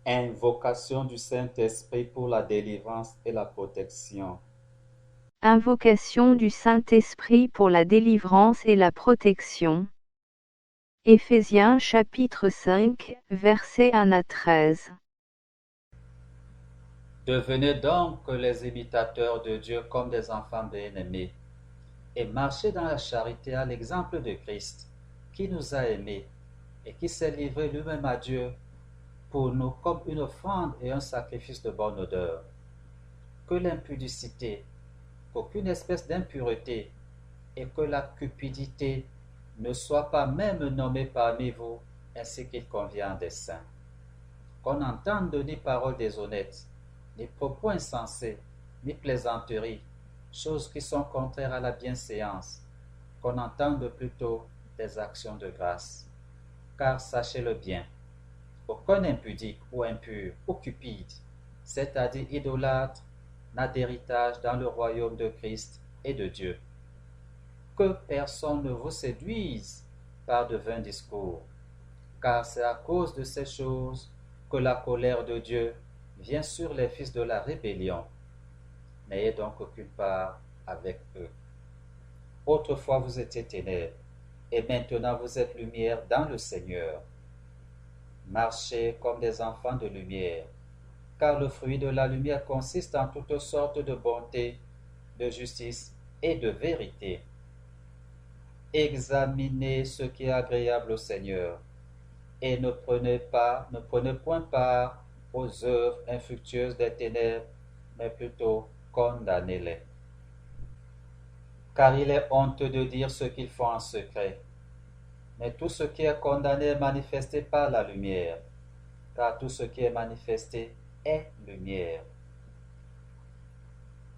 Invocation du Saint-Esprit pour la délivrance et la protection. Invocation du Saint-Esprit pour la délivrance et la protection. Éphésiens chapitre 5, versets 1 à 13. Devenez donc les imitateurs de Dieu comme des enfants bien-aimés, et marchez dans la charité à l'exemple de Christ, qui nous a aimés et qui s'est livré lui-même à Dieu pour nous comme une offrande et un sacrifice de bonne odeur. Que l'impudicité, qu'aucune espèce d'impureté et que la cupidité ne soient pas même nommées parmi vous, ainsi qu'il convient des saints. Qu'on n'entende ni paroles déshonnêtes, ni propos insensés, ni plaisanteries, choses qui sont contraires à la bienséance, qu'on entende plutôt des actions de grâce. Car sachez-le bien, aucun impudique ou impur ou cupide, c'est-à-dire idolâtre, n'a d'héritage dans le royaume de Christ et de Dieu. Que personne ne vous séduise par de vains discours, car c'est à cause de ces choses que la colère de Dieu vient sur les fils de la rébellion. N'ayez donc aucune part avec eux. Autrefois vous étiez ténèbres, et maintenant vous êtes lumière dans le Seigneur. Marchez comme des enfants de lumière, car le fruit de la lumière consiste en toutes sortes de bonté, de justice et de vérité. Examinez ce qui est agréable au Seigneur, et ne prenez point part aux œuvres infructueuses des ténèbres, mais plutôt condamnez-les. Car il est honteux de dire ce qu'ils font en secret, mais tout ce qui est condamné est manifesté par la lumière, car tout ce qui est manifesté est lumière.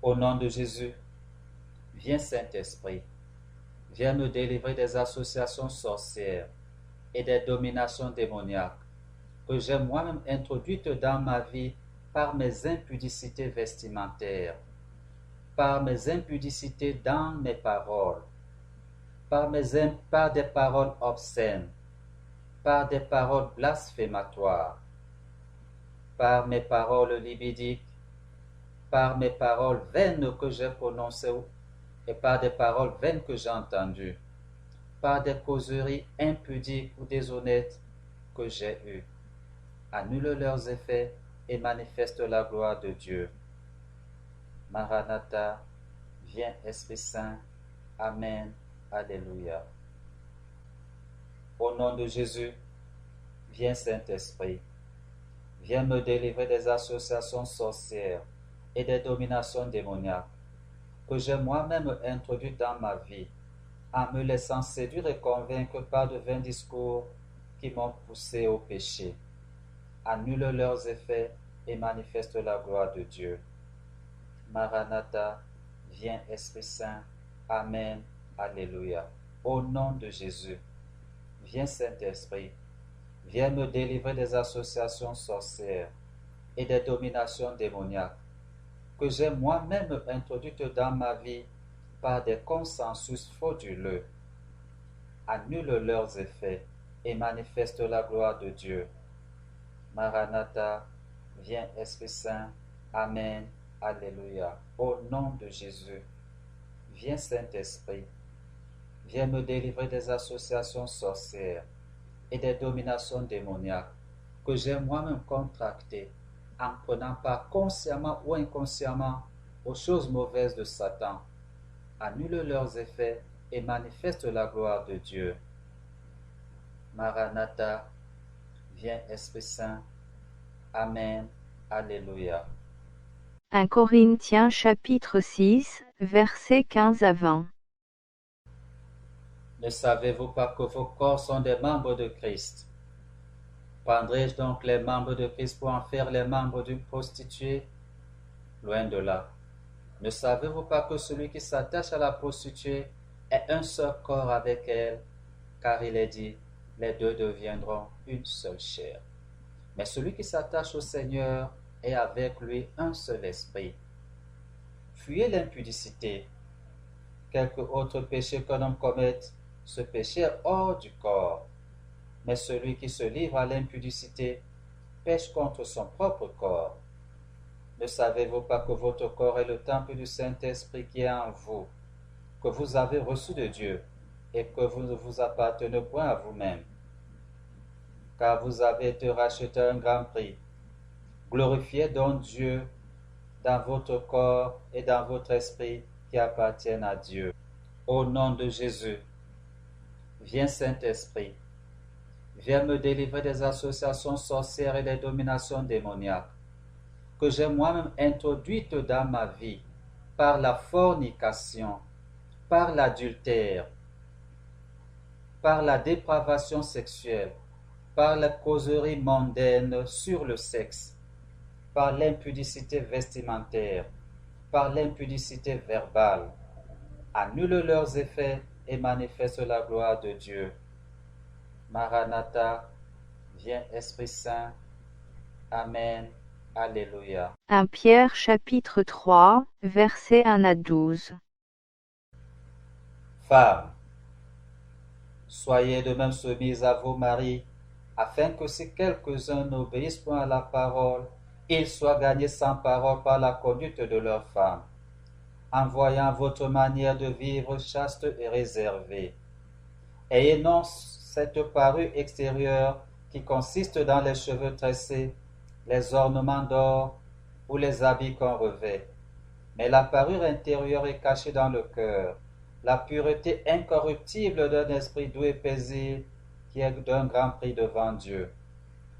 Au nom de Jésus, viens Saint-Esprit, viens me délivrer des associations sorcières et des dominations démoniaques que j'ai moi-même introduites dans ma vie par mes impudicités vestimentaires, par mes impudicités dans mes paroles, par des paroles obscènes, par des paroles blasphématoires, par mes paroles libidiques, par mes paroles vaines que j'ai prononcées et par des paroles vaines que j'ai entendues, par des causeries impudiques ou déshonnêtes que j'ai eues. Annule leurs effets et manifeste la gloire de Dieu. Maranatha, viens Esprit Saint. Amen. Alléluia. Au nom de Jésus, viens Saint-Esprit. Viens me délivrer des associations sorcières et des dominations démoniaques que j'ai moi-même introduites dans ma vie, en me laissant séduire et convaincre par de vains discours qui m'ont poussé au péché. Annule leurs effets et manifeste la gloire de Dieu. Maranatha, viens Esprit Saint. Amen. Alléluia. Au nom de Jésus, viens Saint-Esprit. Viens me délivrer des associations sorcières et des dominations démoniaques que j'ai moi-même introduites dans ma vie par des consensus frauduleux. Annule leurs effets et manifeste la gloire de Dieu. Maranatha, viens Esprit Saint. Amen. Alléluia. Au nom de Jésus, viens Saint-Esprit. Viens me délivrer des associations sorcières et des dominations démoniaques que j'ai moi-même contractées en prenant part consciemment ou inconsciemment aux choses mauvaises de Satan. Annule leurs effets et manifeste la gloire de Dieu. Maranatha, viens Esprit Saint. Amen. Alléluia. 1 Corinthiens chapitre 6, versets 15 à 20. Ne savez-vous pas que vos corps sont des membres de Christ? Prendrai-je donc les membres de Christ pour en faire les membres d'une prostituée? Loin de là. Ne savez-vous pas que celui qui s'attache à la prostituée est un seul corps avec elle, car il est dit, les deux deviendront une seule chair. Mais celui qui s'attache au Seigneur est avec lui un seul esprit. Fuyez l'impudicité. Quelque autre péché qu'un homme commette, ce péché est hors du corps. Mais celui qui se livre à l'impudicité pêche contre son propre corps. Ne savez-vous pas que votre corps est le temple du Saint-Esprit qui est en vous, que vous avez reçu de Dieu, et que vous ne vous appartenez point à vous-même, car vous avez été rachetés à un grand prix. Glorifiez donc Dieu dans votre corps et dans votre esprit qui appartiennent à Dieu. Au nom de Jésus, viens Saint-Esprit, viens me délivrer des associations sorcières et des dominations démoniaques que j'ai moi-même introduites dans ma vie par la fornication, par l'adultère, par la dépravation sexuelle, par la causerie mondaine sur le sexe, par l'impudicité vestimentaire, par l'impudicité verbale. Annule leurs effets et manifeste la gloire de Dieu. Maranatha, viens Esprit Saint. Amen. Alléluia. 1 Pierre chapitre 3, versets 1 à 12. Femmes, soyez de même soumises à vos maris, afin que si quelques-uns n'obéissent point à la parole, ils soient gagnés sans parole par la conduite de leurs femmes, en voyant votre manière de vivre chaste et réservée. Ayez non cette parure extérieure qui consiste dans les cheveux tressés, les ornements d'or ou les habits qu'on revêt, mais la parure intérieure est cachée dans le cœur, la pureté incorruptible d'un esprit doux et paisible qui est d'un grand prix devant Dieu.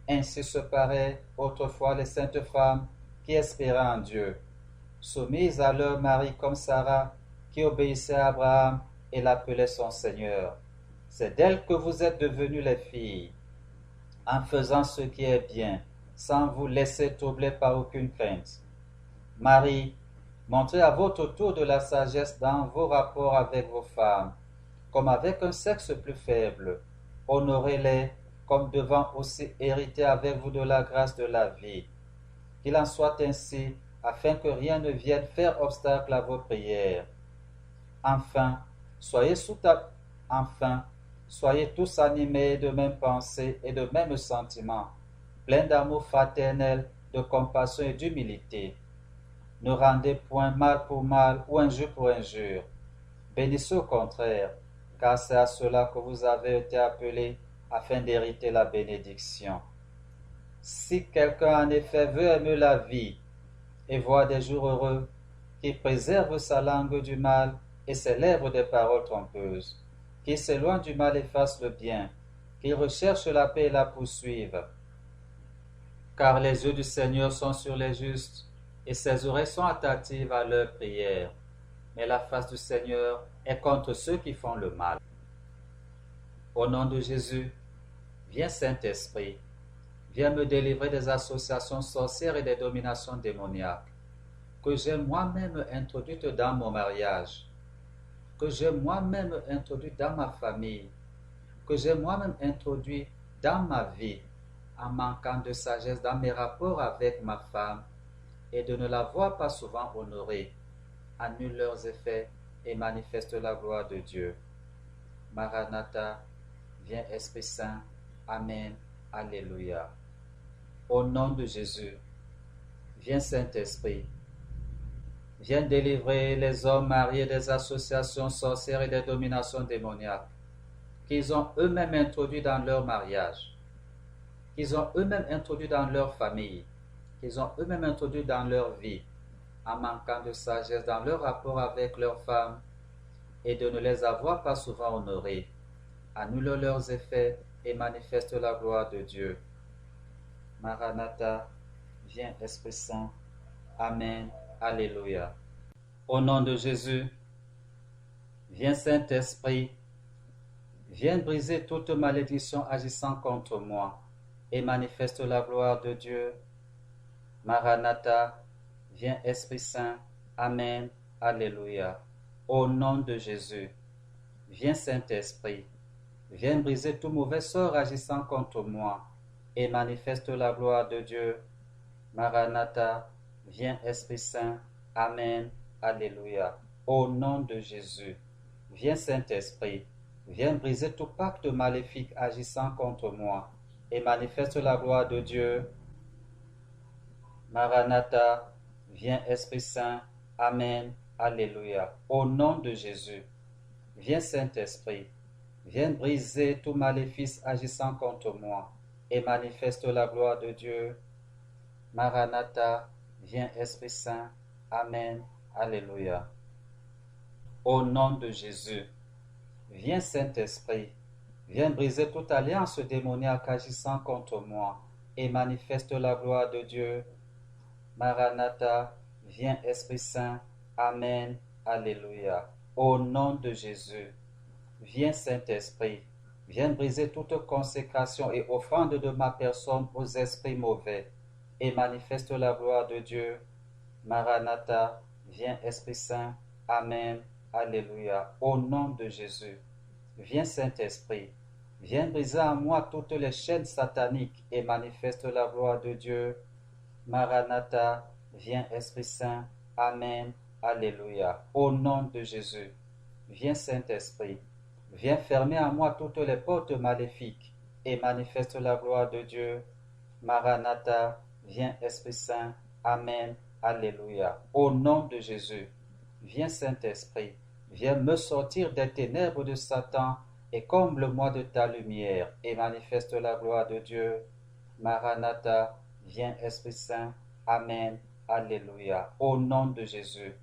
Ainsi se paraient autrefois les saintes femmes qui espéraient en Dieu, soumises à leur mari comme Sarah, qui obéissait à Abraham et l'appelait son Seigneur. C'est d'elle que vous êtes devenues les filles, en faisant ce qui est bien, sans vous laisser troubler par aucune crainte. Marie, montrez à votre tour de la sagesse dans vos rapports avec vos femmes, comme avec un sexe plus faible. Honorez-les comme devant aussi hériter avec vous de la grâce de la vie. Qu'il en soit ainsi, afin que rien ne vienne faire obstacle à vos prières. Enfin, soyez tous animés de même pensée et de même sentiment, pleins d'amour fraternel, de compassion et d'humilité. Ne rendez point mal pour mal ou injure pour injure. Bénissez au contraire, car c'est à cela que vous avez été appelés afin d'hériter la bénédiction. Si quelqu'un en effet veut aimer la vie et voir des jours heureux, qu'il préserve sa langue du mal et ses lèvres des paroles trompeuses, qu'il s'éloigne du mal et fasse le bien, qu'il recherche la paix et la poursuive. Car les yeux du Seigneur sont sur les justes, et ses oreilles sont attentives à leurs prières. Mais la face du Seigneur est contre ceux qui font le mal. Au nom de Jésus, viens Saint-Esprit, viens me délivrer des associations sorcières et des dominations démoniaques, que j'ai moi-même introduites dans mon mariage, que j'ai moi-même introduites dans ma famille, que j'ai moi-même introduit dans ma vie, en manquant de sagesse dans mes rapports avec ma femme, et de ne la voir pas souvent honorée. Annule leurs effets et manifeste la gloire de Dieu. Maranatha, viens Esprit Saint. Amen. Alléluia. Au nom de Jésus, viens Saint-Esprit. Viens délivrer les hommes mariés des associations sorcières et des dominations démoniaques qu'ils ont eux-mêmes introduit dans leur mariage, qu'ils ont eux-mêmes introduit dans leur famille, qu'ils ont eux-mêmes introduit dans leur vie, en manquant de sagesse dans leur rapport avec leurs femmes et de ne les avoir pas souvent honorés. Annule leurs effets et manifeste la gloire de Dieu. Maranatha, viens Esprit Saint. Amen. Alléluia. Au nom de Jésus, viens Saint-Esprit, viens briser toute malédiction agissant contre moi et manifeste la gloire de Dieu. Maranatha, viens Esprit Saint. Amen. Alléluia. Au nom de Jésus, viens Saint-Esprit, viens briser tout mauvais sort agissant contre moi et manifeste la gloire de Dieu. Maranatha, viens Esprit Saint. Amen. Alléluia. Au nom de Jésus, viens Saint-Esprit, viens briser tout pacte maléfique agissant contre moi et manifeste la gloire de Dieu. Maranatha, viens Esprit Saint. Amen. Alléluia. Au nom de Jésus, viens Saint-Esprit, viens briser tout maléfice agissant contre moi et manifeste la gloire de Dieu. Maranatha, viens Esprit Saint. Amen. Alléluia. Au nom de Jésus, viens Saint-Esprit, viens briser toute alliance démoniaque agissant contre moi et manifeste la gloire de Dieu. Maranatha, viens Esprit Saint. Amen. Alléluia. Au nom de Jésus, viens Saint-Esprit, viens briser toute consécration et offrande de ma personne aux esprits mauvais et manifeste la gloire de Dieu. Maranatha, viens Esprit Saint. Amen. Alléluia. Au nom de Jésus, viens Saint-Esprit, viens briser en moi toutes les chaînes sataniques et manifeste la gloire de Dieu. Maranatha, viens Esprit Saint. Amen. Alléluia. Au nom de Jésus, viens Saint-Esprit, viens fermer en moi toutes les portes maléfiques et manifeste la gloire de Dieu. Maranatha, viens Esprit Saint. Amen. Alléluia. Au nom de Jésus, viens Saint-Esprit, viens me sortir des ténèbres de Satan et comble-moi de ta lumière et manifeste la gloire de Dieu. Maranatha, viens Esprit Saint. Amen. Alléluia. Au nom de Jésus,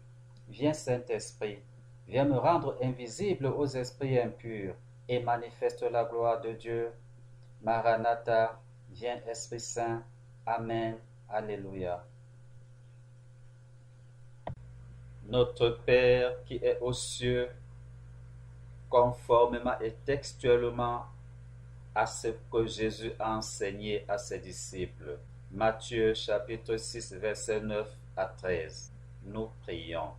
viens Saint-Esprit, viens me rendre invisible aux esprits impurs et manifeste la gloire de Dieu. Maranatha, viens Esprit Saint. Amen. Alléluia. Notre Père qui est aux cieux, conformément et textuellement à ce que Jésus a enseigné à ses disciples. Matthieu chapitre 6 versets 9 à 13. Nous prions.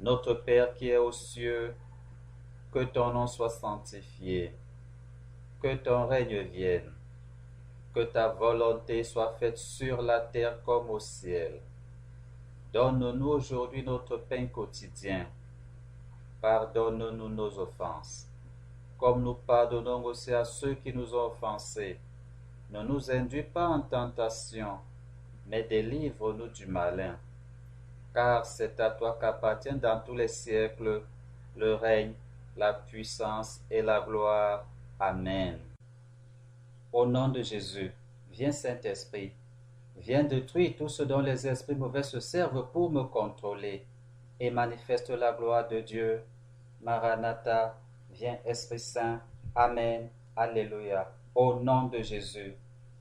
Notre Père qui est aux cieux, que ton nom soit sanctifié, que ton règne vienne, que ta volonté soit faite sur la terre comme au ciel. Donne-nous aujourd'hui notre pain quotidien. Pardonne-nous nos offenses, comme nous pardonnons aussi à ceux qui nous ont offensés. Ne nous induis pas en tentation, mais délivre-nous du malin. Car c'est à toi qu'appartiennent dans tous les siècles le règne, la puissance et la gloire. Amen. Au nom de Jésus, viens Saint-Esprit, viens détruire tout ce dont les esprits mauvais se servent pour me contrôler et manifeste la gloire de Dieu. Maranatha, viens Esprit Saint. Amen. Alléluia. Au nom de Jésus,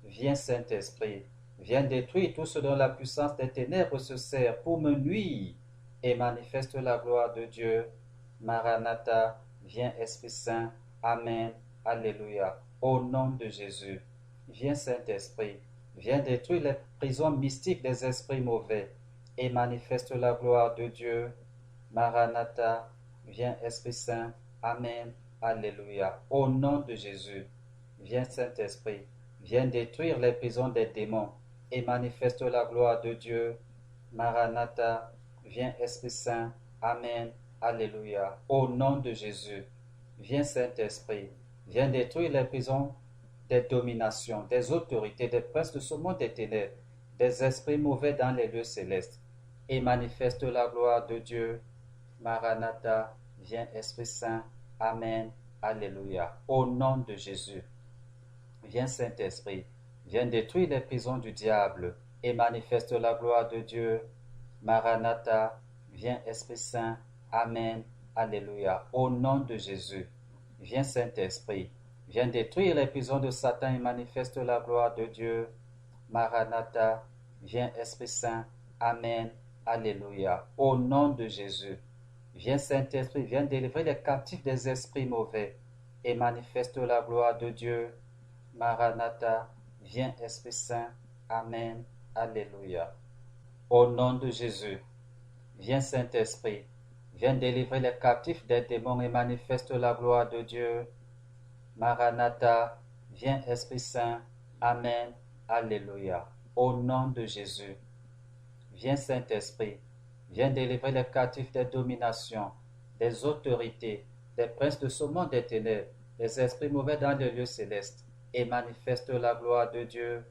viens Saint-Esprit, viens détruire tout ce dont la puissance des ténèbres se sert pour me nuire et manifeste la gloire de Dieu. Maranatha, viens Esprit Saint. Amen. Alléluia. Au nom de Jésus, viens Saint-Esprit, viens détruire les prisons mystiques des esprits mauvais et manifeste la gloire de Dieu. Maranatha, viens Esprit Saint. Amen. Alléluia. Au nom de Jésus, viens Saint-Esprit, viens détruire les prisons des démons et manifeste la gloire de Dieu. Maranatha, viens Esprit Saint. Amen. Alléluia. Au nom de Jésus, viens Saint-Esprit, viens détruire les prisons des dominations, des autorités, des princes de ce monde des ténèbres, des esprits mauvais dans les lieux célestes et manifeste la gloire de Dieu. Maranatha, viens Esprit Saint. Amen. Alléluia. Au nom de Jésus, viens Saint-Esprit, viens détruire les prisons du diable et manifeste la gloire de Dieu. Maranatha, viens Esprit Saint. Amen. Alléluia. Au nom de Jésus, viens Saint-Esprit, viens détruire les prisons de Satan et manifeste la gloire de Dieu. Maranatha, viens Esprit Saint. Amen. Alléluia. Au nom de Jésus, viens Saint-Esprit, viens délivrer les captifs des esprits mauvais et manifeste la gloire de Dieu. Maranatha, viens Esprit Saint. Amen. Alléluia. Au nom de Jésus, viens Saint-Esprit, viens délivrer les captifs des démons et manifeste la gloire de Dieu. Maranatha, viens Esprit Saint. Amen. Alléluia. Au nom de Jésus, viens Saint-Esprit, viens délivrer les captifs des dominations, des autorités, des princes de ce monde des ténèbres, des esprits mauvais dans les lieux célestes, et manifeste la gloire de Dieu.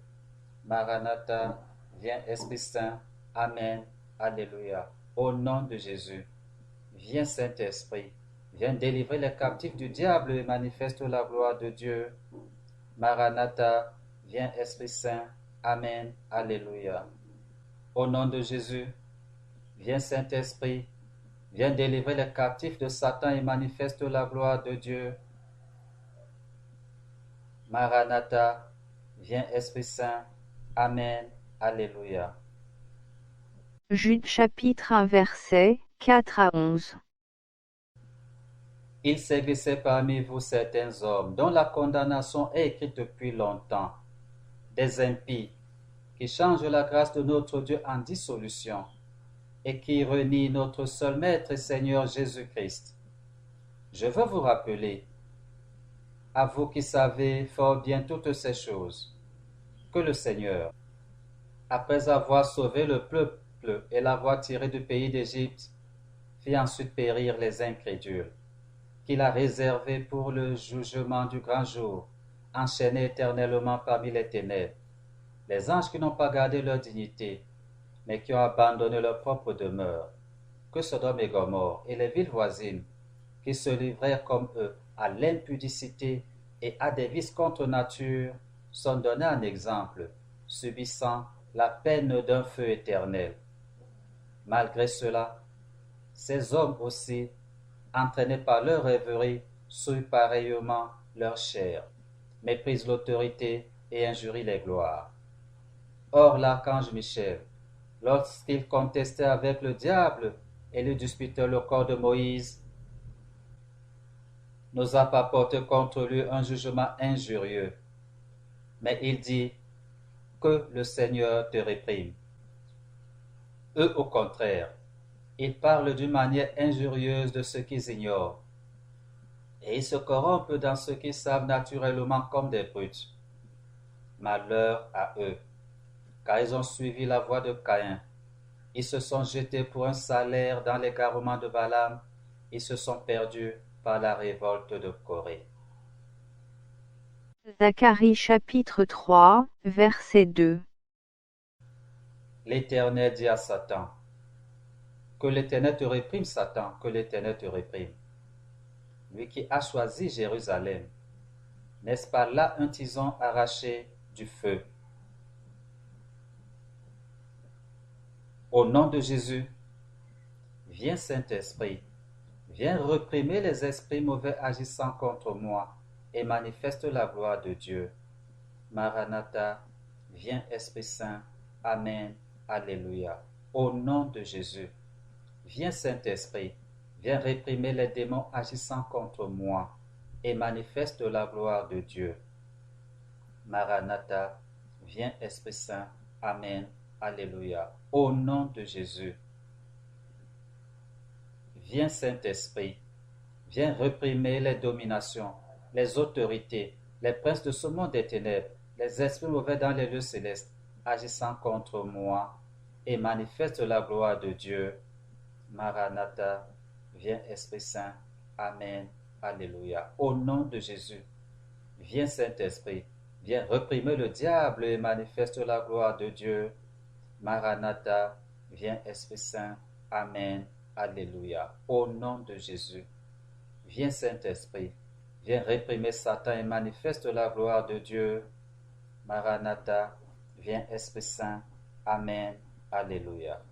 Maranatha, viens Esprit Saint. Amen. Alléluia. Au nom de Jésus, viens Saint-Esprit. Viens délivrer les captifs du diable et manifeste la gloire de Dieu. Maranatha, viens Esprit Saint. Amen. Alléluia. Au nom de Jésus, viens Saint-Esprit. Viens délivrer les captifs de Satan et manifeste la gloire de Dieu. Maranatha, viens Esprit Saint. Amen. Alléluia. Jude chapitre 1 versets 4 à 11. Il s'est glissé parmi vous certains hommes dont la condamnation est écrite depuis longtemps, des impies qui changent la grâce de notre Dieu en dissolution et qui renient notre seul Maître et Seigneur Jésus-Christ. Je veux vous rappeler, à vous qui savez fort bien toutes ces choses, que le Seigneur, après avoir sauvé le peuple et l'avoir tiré du pays d'Égypte, fit ensuite périr les incrédules, qu'il a réservés pour le jugement du grand jour, enchaînés éternellement parmi les ténèbres, les anges qui n'ont pas gardé leur dignité, mais qui ont abandonné leur propre demeure, que Sodome et Gomorrhe et les villes voisines, qui se livrèrent comme eux à l'impudicité et à des vices contre nature, sont donnés en exemple, subissant la peine d'un feu éternel. Malgré cela, ces hommes aussi, entraînés par leur rêverie, souillent pareillement leur chair, méprisent l'autorité et injurient les gloires. Or l'archange Michel, lorsqu'il contestait avec le diable et lui disputait le corps de Moïse, n'osa pas porter contre lui un jugement injurieux, mais il dit que le Seigneur te réprime. Eux, au contraire, ils parlent d'une manière injurieuse de ce qu'ils ignorent, et ils se corrompent dans ce qu'ils savent naturellement comme des brutes. Malheur à eux, car ils ont suivi la voie de Caïn. Ils se sont jetés pour un salaire dans l'égarement de Balaam. Ils se sont perdus par la révolte de Corée. Zacharie chapitre 3, verset 2. L'Éternel dit à Satan, que l'Éternel te réprime, Satan, que l'Éternel te réprime. Lui qui a choisi Jérusalem, n'est-ce pas là un tison arraché du feu? Au nom de Jésus, viens Saint-Esprit, viens réprimer les esprits mauvais agissant contre moi et manifeste la gloire de Dieu. Maranatha, viens Esprit Saint. Amen. Alléluia. Au nom de Jésus, viens Saint-Esprit, viens réprimer les démons agissant contre moi et manifeste la gloire de Dieu. Maranatha, viens Esprit Saint. Amen. Alléluia. Au nom de Jésus, viens Saint-Esprit, viens réprimer les dominations, les autorités, les princes de ce monde des ténèbres, les esprits mauvais dans les lieux célestes, agissant contre moi, et manifeste la gloire de Dieu. Maranatha, viens Esprit Saint. Amen. Alléluia. Au nom de Jésus, viens Saint-Esprit, viens réprimer le diable et manifeste la gloire de Dieu. Maranatha, viens Esprit Saint. Amen. Alléluia. Au nom de Jésus, viens Saint-Esprit, viens réprimer Satan et manifeste la gloire de Dieu. Maranatha, viens Esprit Saint. Amen. Alléluia.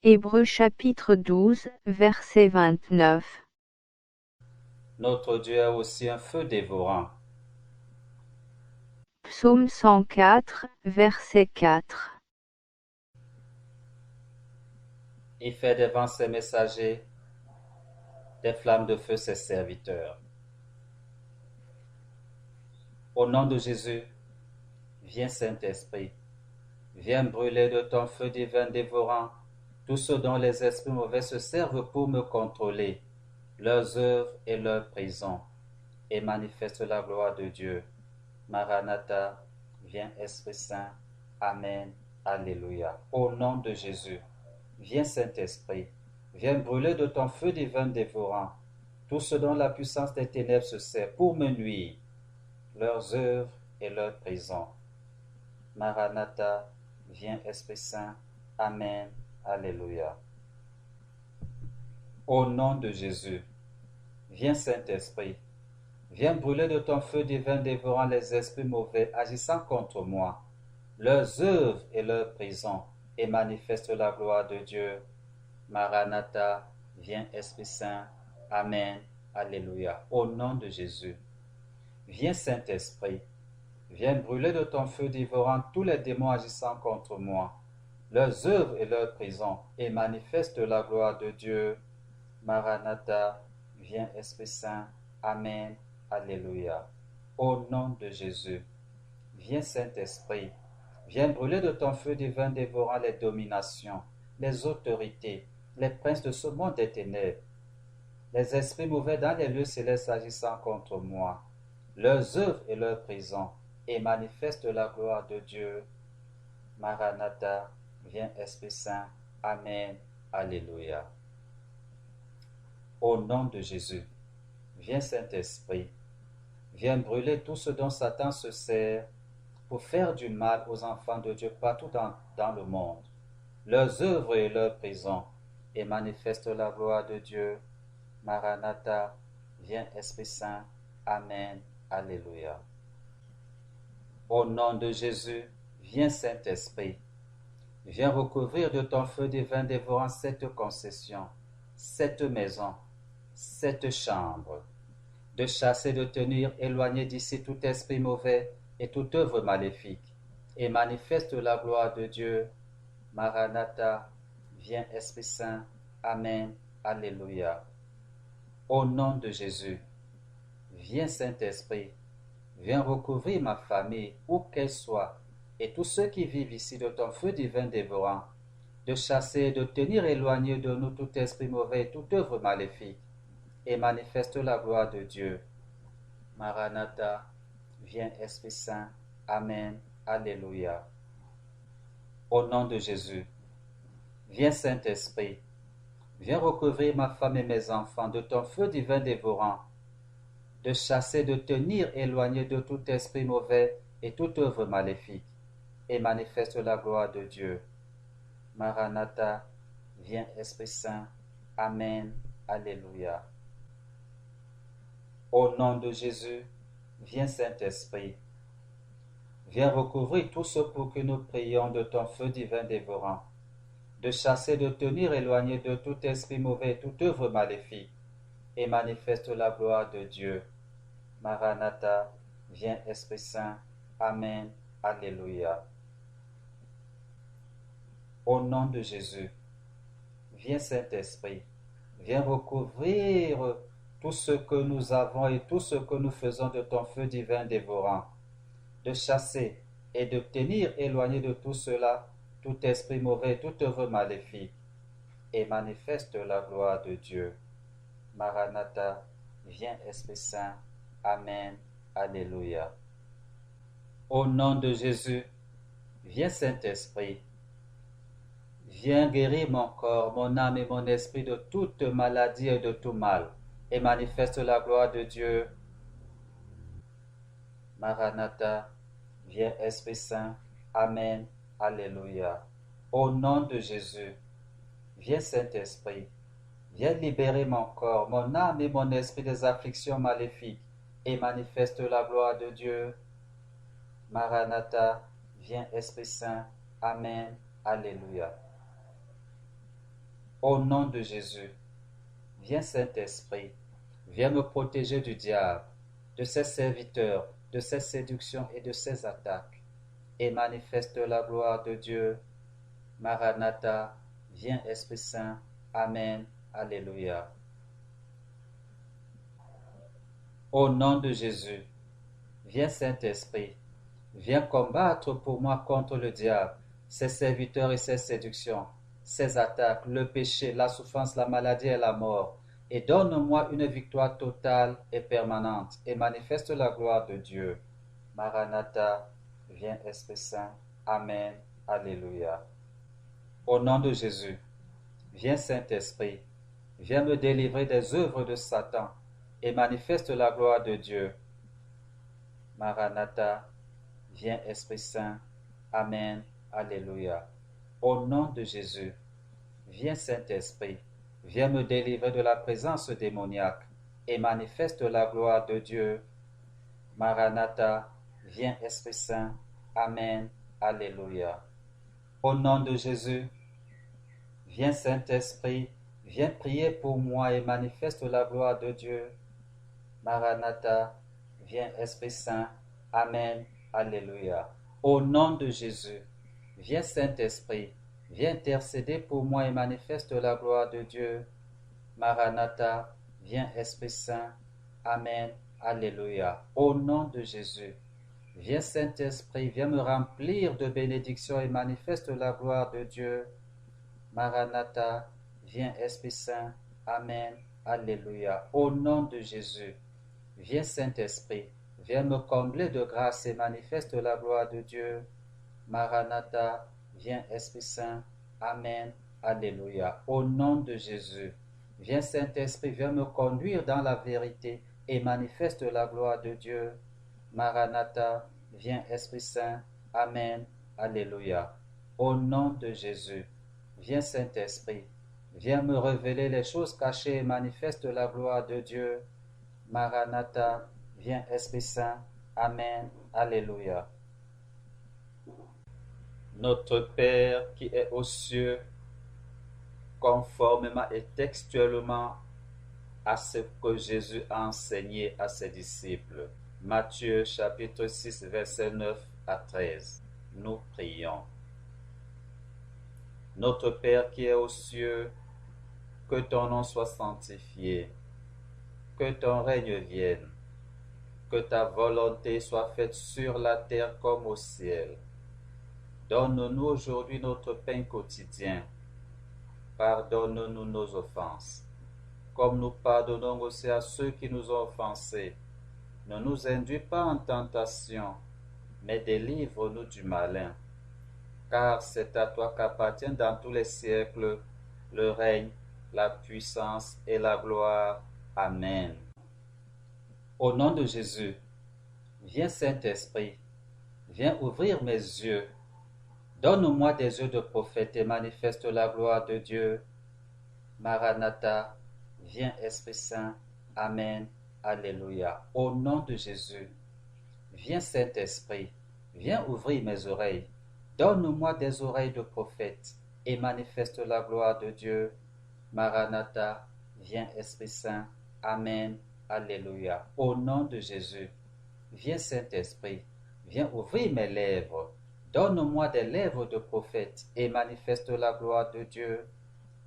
Hébreux chapitre 12, verset 29. Notre Dieu est aussi un feu dévorant. Psaume 104, verset 4. Il fait des vents ses messagers, des flammes de feu ses serviteurs. Au nom de Jésus, viens Saint-Esprit, viens brûler de ton feu divin dévorant tout ce dont les esprits mauvais se servent pour me contrôler, leurs œuvres et leurs prisons, et manifeste la gloire de Dieu. Maranatha, viens Esprit Saint. Amen. Alléluia. Au nom de Jésus, viens Saint-Esprit, viens brûler de ton feu divin dévorant tout ce dont la puissance des ténèbres se sert pour me nuire, leurs œuvres et leurs prisons. Maranatha, viens Esprit Saint. Amen. Alléluia. Au nom de Jésus, viens Saint-Esprit. Viens brûler de ton feu divin dévorant les esprits mauvais agissant contre moi, leurs œuvres et leurs prisons, et manifeste la gloire de Dieu. Maranatha, viens Esprit Saint. Amen. Alléluia. Au nom de Jésus. Viens Saint-Esprit. Viens brûler de ton feu dévorant tous les démons agissant contre moi, leurs œuvres et leurs prisons, et manifeste la gloire de Dieu. Maranatha, viens Esprit Saint. Amen. Alléluia. Au nom de Jésus. Viens Saint-Esprit. Viens brûler de ton feu divin dévorant les dominations, les autorités, les princes de ce monde des ténèbres, les esprits mauvais dans les lieux célestes agissant contre moi, leurs œuvres et leurs prisons, et manifeste la gloire de Dieu. Maranatha, viens Esprit Saint. Amen. Alléluia. Au nom de Jésus, viens Saint-Esprit. Viens brûler tout ce dont Satan se sert pour faire du mal aux enfants de Dieu partout dans le monde, leurs œuvres et leurs prisons, et manifeste la gloire de Dieu. Maranatha, viens Esprit Saint. Amen. Alléluia. Au nom de Jésus, viens Saint-Esprit. Viens recouvrir de ton feu divin dévorant cette concession, cette maison, cette chambre, de chasser, de tenir éloigné d'ici tout esprit mauvais et toute œuvre maléfique, et manifeste la gloire de Dieu. Maranatha, viens Esprit Saint. Amen. Alléluia. Au nom de Jésus, viens Saint-Esprit. Viens recouvrir ma famille, où qu'elle soit, et tous ceux qui vivent ici de ton feu divin dévorant, de chasser et de tenir éloigné de nous tout esprit mauvais et toute œuvre maléfique, et manifeste la gloire de Dieu. Maranatha, viens Esprit Saint. Amen. Alléluia. Au nom de Jésus, viens Saint-Esprit. Viens recouvrir ma femme et mes enfants de ton feu divin dévorant, de chasser, de tenir éloigné de tout esprit mauvais et toute œuvre maléfique, et manifeste la gloire de Dieu. Maranatha, viens Esprit Saint. Amen. Alléluia. Au nom de Jésus, viens Saint-Esprit. Viens recouvrir tout ce pour que nous prions de ton feu divin dévorant, de chasser, de tenir éloigné de tout esprit mauvais et toute œuvre maléfique, et manifeste la gloire de Dieu. Maranatha, viens Esprit Saint. Amen. Alléluia. Au nom de Jésus, viens Saint-Esprit. Viens recouvrir tout ce que nous avons et tout ce que nous faisons de ton feu divin dévorant, de chasser et de tenir éloigné de tout cela, tout esprit mauvais et toute œuvre maléfique, et manifeste la gloire de Dieu. Maranatha, viens Esprit Saint. Amen. Alléluia. Au nom de Jésus, viens Saint-Esprit. Viens guérir mon corps, mon âme et mon esprit de toute maladie et de tout mal, et manifeste la gloire de Dieu. Maranatha, viens Esprit Saint. Amen. Alléluia. Au nom de Jésus, viens Saint-Esprit. Viens libérer mon corps, mon âme et mon esprit des afflictions maléfiques, et manifeste la gloire de Dieu. Maranatha, viens Esprit Saint. Amen. Alléluia. Au nom de Jésus, viens Saint-Esprit. Viens me protéger du diable, de ses serviteurs, de ses séductions et de ses attaques, et manifeste la gloire de Dieu. Maranatha, viens Esprit Saint. Amen. Alléluia. Au nom de Jésus, viens Saint-Esprit. Viens combattre pour moi contre le diable, ses serviteurs et ses séductions, ses attaques, le péché, la souffrance, la maladie et la mort, et donne-moi une victoire totale et permanente, et manifeste la gloire de Dieu. Maranatha, viens Esprit Saint. Amen. Alléluia. Au nom de Jésus, viens Saint-Esprit. Viens me délivrer des œuvres de Satan, et manifeste la gloire de Dieu. Maranatha, viens Esprit Saint. Amen. Alléluia. Au nom de Jésus, viens Saint-Esprit, viens me délivrer de la présence démoniaque et manifeste la gloire de Dieu. Maranatha, viens Esprit Saint. Amen. Alléluia. Au nom de Jésus, viens Saint-Esprit, viens prier pour moi et manifeste la gloire de Dieu. Maranatha, viens Esprit Saint. Amen. Alléluia. Au nom de Jésus, viens Saint-Esprit, viens intercéder pour moi et manifeste la gloire de Dieu. Maranatha, viens Esprit Saint. Amen. Alléluia. Au nom de Jésus, viens Saint-Esprit, viens me remplir de bénédictions et manifeste la gloire de Dieu. Maranatha, viens Esprit Saint. Amen. Alléluia. Au nom de Jésus, viens Saint-Esprit, viens me combler de grâce et manifeste la gloire de Dieu. Maranatha, viens Esprit Saint. Amen. Alléluia. Au nom de Jésus, viens Saint-Esprit, viens me conduire dans la vérité et manifeste la gloire de Dieu. Maranatha, viens Esprit Saint. Amen. Alléluia. Au nom de Jésus, viens Saint-Esprit, viens me révéler les choses cachées et manifeste la gloire de Dieu. Maranatha, viens Esprit Saint. Amen. Alléluia. Notre Père qui est aux cieux, conformément et textuellement à ce que Jésus a enseigné à ses disciples. Matthieu chapitre 6, versets 9 à 13. Nous prions. Notre Père qui est aux cieux, que ton nom soit sanctifié, que ton règne vienne, que ta volonté soit faite sur la terre comme au ciel. Donne-nous aujourd'hui notre pain quotidien. Pardonne-nous nos offenses, comme nous pardonnons aussi à ceux qui nous ont offensés. Ne nous induis pas en tentation, mais délivre-nous du malin. Car c'est à toi qu'appartiennent dans tous les siècles le règne, la puissance et la gloire. Amen. Au nom de Jésus, viens Saint-Esprit, viens ouvrir mes yeux. Donne-moi des yeux de prophète et manifeste la gloire de Dieu. Maranatha, viens Esprit Saint. Amen. Alléluia. Au nom de Jésus, viens Saint-Esprit, viens ouvrir mes oreilles. Donne-moi des oreilles de prophète et manifeste la gloire de Dieu. Maranatha, viens Esprit Saint. Amen. Alléluia. Au nom de Jésus, viens Saint-Esprit, viens ouvrir mes lèvres. Donne-moi des lèvres de prophète et manifeste la gloire de Dieu.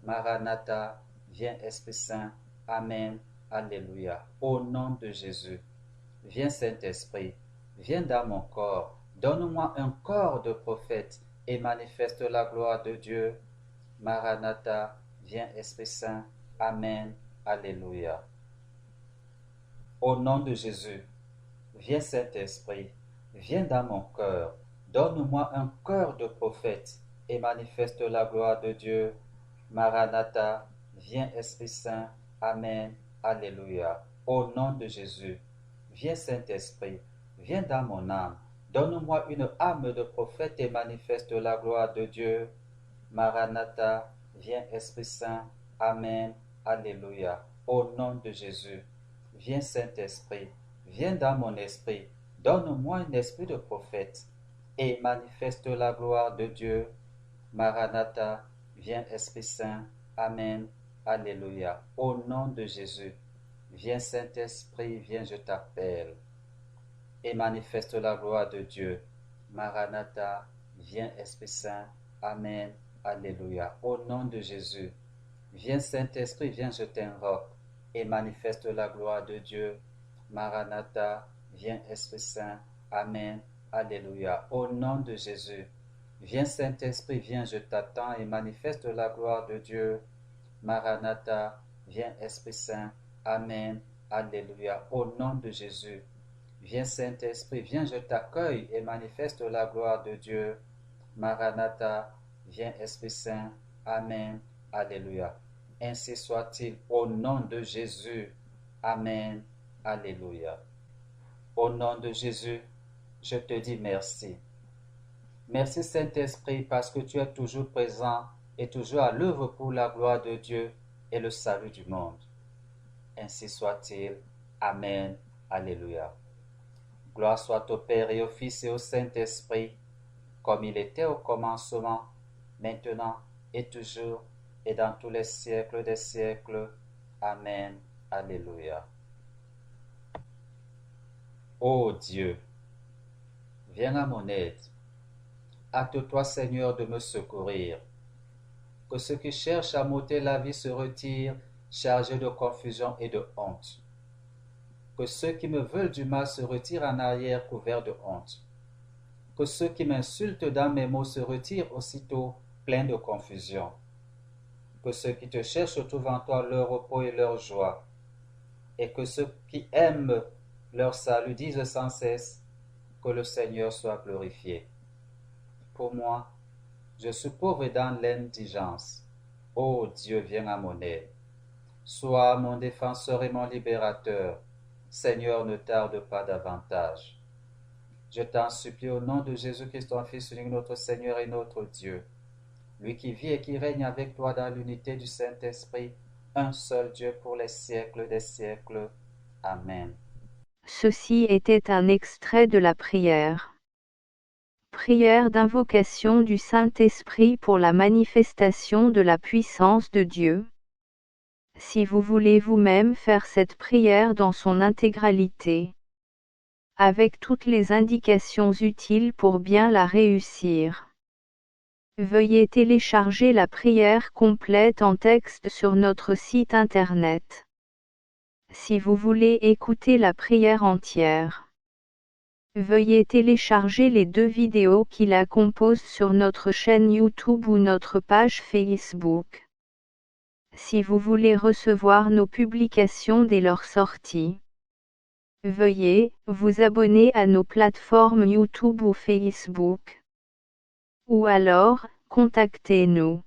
Maranatha, viens Esprit Saint. Amen. Alléluia. Au nom de Jésus, viens Saint-Esprit, viens dans mon corps. Donne-moi un corps de prophète et manifeste la gloire de Dieu. Maranatha, viens Esprit Saint. Amen. Alléluia. Au nom de Jésus, viens Saint-Esprit, viens dans mon cœur. Donne-moi un cœur de prophète et manifeste la gloire de Dieu. Maranatha, viens Esprit Saint. Amen. Alléluia. Au nom de Jésus, viens Saint-Esprit, viens dans mon âme. Donne-moi une âme de prophète et manifeste la gloire de Dieu. Maranatha, viens Esprit Saint. Amen. Alléluia. Au nom de Jésus, viens Saint-Esprit, viens dans mon esprit. Donne-moi un esprit de prophète et manifeste la gloire de Dieu. Maranatha, viens Esprit Saint. Amen. Alléluia. Au nom de Jésus, viens Saint-Esprit, viens, je t'appelle, et manifeste la gloire de Dieu. Maranatha, viens Esprit Saint. Amen. Alléluia. Au nom de Jésus, viens Saint-Esprit, viens, je t'invoque, et manifeste la gloire de Dieu. Maranatha, viens Esprit Saint. Amen. Alléluia. Au nom de Jésus, viens Saint-Esprit, viens, je t'attends, et manifeste la gloire de Dieu. Maranatha, viens Esprit Saint. Amen. Alléluia. Au nom de Jésus, viens Saint-Esprit, viens, je t'accueille et manifeste la gloire de Dieu. Maranatha, viens Esprit Saint. Amen. Alléluia. Ainsi soit-il au nom de Jésus. Amen. Alléluia. Au nom de Jésus, je te dis merci. Merci Saint-Esprit parce que tu es toujours présent et toujours à l'œuvre pour la gloire de Dieu et le salut du monde. Ainsi soit-il. Amen. Alléluia. Gloire soit au Père et au Fils et au Saint-Esprit, comme il était au commencement, maintenant et toujours, et dans tous les siècles des siècles. Amen. Alléluia. Ô Dieu, viens à mon aide. Hâte-toi, Seigneur, de me secourir. Que ceux qui cherchent à m'ôter la vie se retirent, chargés de confusion et de honte. Que ceux qui me veulent du mal se retirent en arrière, couverts de honte. Que ceux qui m'insultent dans mes mots se retirent aussitôt, pleins de confusion. Que ceux qui te cherchent trouvent en toi leur repos et leur joie. Et que ceux qui aiment leur salut disent sans cesse que le Seigneur soit glorifié. Pour moi, je suis pauvre dans l'indigence. Ô Dieu, viens à mon aide. Sois mon défenseur et mon libérateur. Seigneur, ne tarde pas davantage. Je t'en supplie au nom de Jésus-Christ, ton Fils unique, notre Seigneur et notre Dieu, lui qui vit et qui règne avec toi dans l'unité du Saint-Esprit, un seul Dieu pour les siècles des siècles. Amen. Ceci était un extrait de la prière. Prière d'invocation du Saint-Esprit pour la manifestation de la puissance de Dieu. Si vous voulez vous-même faire cette prière dans son intégralité, avec toutes les indications utiles pour bien la réussir, veuillez télécharger la prière complète en texte sur notre site internet. Si vous voulez écouter la prière entière, veuillez télécharger les 2 vidéos qui la composent sur notre chaîne YouTube ou notre page Facebook. Si vous voulez recevoir nos publications dès leur sortie, veuillez vous abonner à nos plateformes YouTube ou Facebook. Ou alors, contactez-nous.